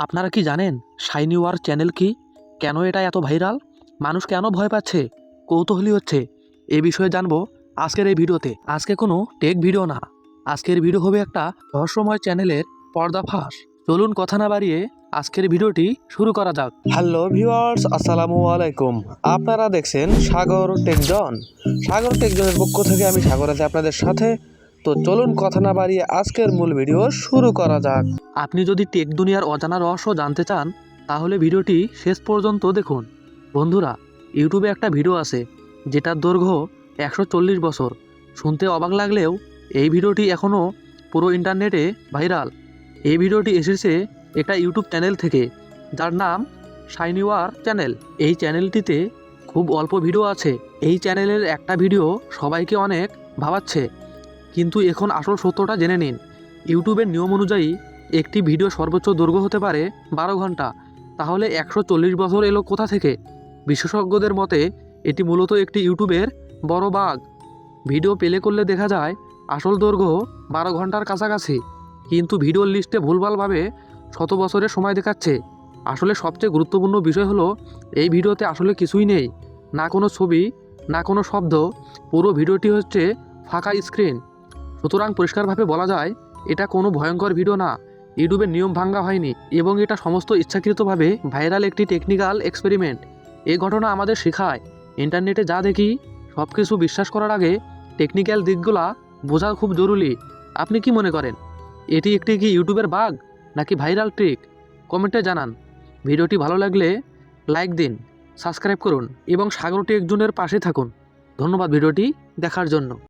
আপনারা কি জানেন শাইনি ওয়ার চ্যানেল কি? কেন এটা এত ভাইরাল? মানুষ কেন ভয় পাচ্ছে, কৌতূহলী হচ্ছে? এ বিষয়ে জানবো আজকের এই ভিডিওতে। আজকে কোনো টেক ভিডিও না, আজকের ভিডিও হবে একটা রহস্যময় চ্যানেলের পর্দাফাঁস। চলুন কথা না বাড়িয়ে আজকের ভিডিওটি শুরু করা যাক। হ্যালো ভিউয়ার্স, আসসালামু আলাইকুম। আপনারা দেখছেন সাগর টেকজন। সাগর টেকজনের পক্ষ থেকে আমি সাগর আছি আপনাদের সাথে। তো চলুন কথা না বাড়িয়ে আজকের মূল ভিডিও শুরু করা যাক। আপনি যদি টেক দুনিয়ার অজানা রহস্য জানতে চান তাহলে ভিডিওটি শেষ পর্যন্ত দেখুন। বন্ধুরা, ইউটিউবে একটা ভিডিও আছে যেটার দৈর্ঘ্য 140 বছর। শুনতে অবাক লাগলেও এই ভিডিওটি এখনও পুরো ইন্টারনেটে ভাইরাল। এই ভিডিওটি এসেছে একটা ইউটিউব চ্যানেল থেকে, যার নাম শাইনি ওয়ার চ্যানেল। এই চ্যানেলটিতে খুব অল্প ভিডিও আছে। এই চ্যানেলের একটা ভিডিও সবাইকে অনেক ভাবাচ্ছে, কিন্তু এখন আসল সত্যটা জেনে নিন। ইউটিউবের নিয়ম অনুযায়ী একটি ভিডিও সর্বোচ্চ দৈর্ঘ্য হতে পারে 12 ঘন্টা। তাহলে 140 বছর এলো কোথা থেকে? বিশেষজ্ঞদের মতে এটি মূলত একটি ইউটিউবের বড় বাগ। ভিডিও প্লে করলে দেখা যায় আসল দৈর্ঘ্য 12 ঘন্টার কাছাকাছি, কিন্তু ভিডিওর লিস্টে ভুলভালভাবে 100 বছরের সময় দেখাচ্ছে। আসলে সবচেয়ে গুরুত্বপূর্ণ বিষয় হলো এই ভিডিওতে আসলে কিছুই নেই, না কোনো ছবি, না কোনো শব্দ। পুরো ভিডিওটি হচ্ছে ফাঁকা স্ক্রিন। সুতরাং পরিষ্কারভাবে বলা যায় এটা কোনো ভয়ঙ্কর ভিডিও না, ইউটিউবের নিয়ম ভাঙা হয়নি, এবং এটা সমস্ত ইচ্ছাকৃতভাবে ভাইরাল একটি টেকনিক্যাল এক্সপেরিমেন্ট। এই ঘটনা আমাদের শেখায় ইন্টারনেটে যা দেখি সব কিছু বিশ্বাস করার আগে টেকনিক্যাল দিকগুলা বোঝা খুব জরুরি। আপনি কি মনে করেন, এটি একটি কি ইউটিউবের বাগ নাকি ভাইরাল ট্রিক? কমেন্টে জানান। ভিডিওটি ভালো লাগলে লাইক দিন, সাবস্ক্রাইব করুন এবং সাগর টেক জোনের পাশে থাকুন। ধন্যবাদ ভিডিওটি দেখার জন্য।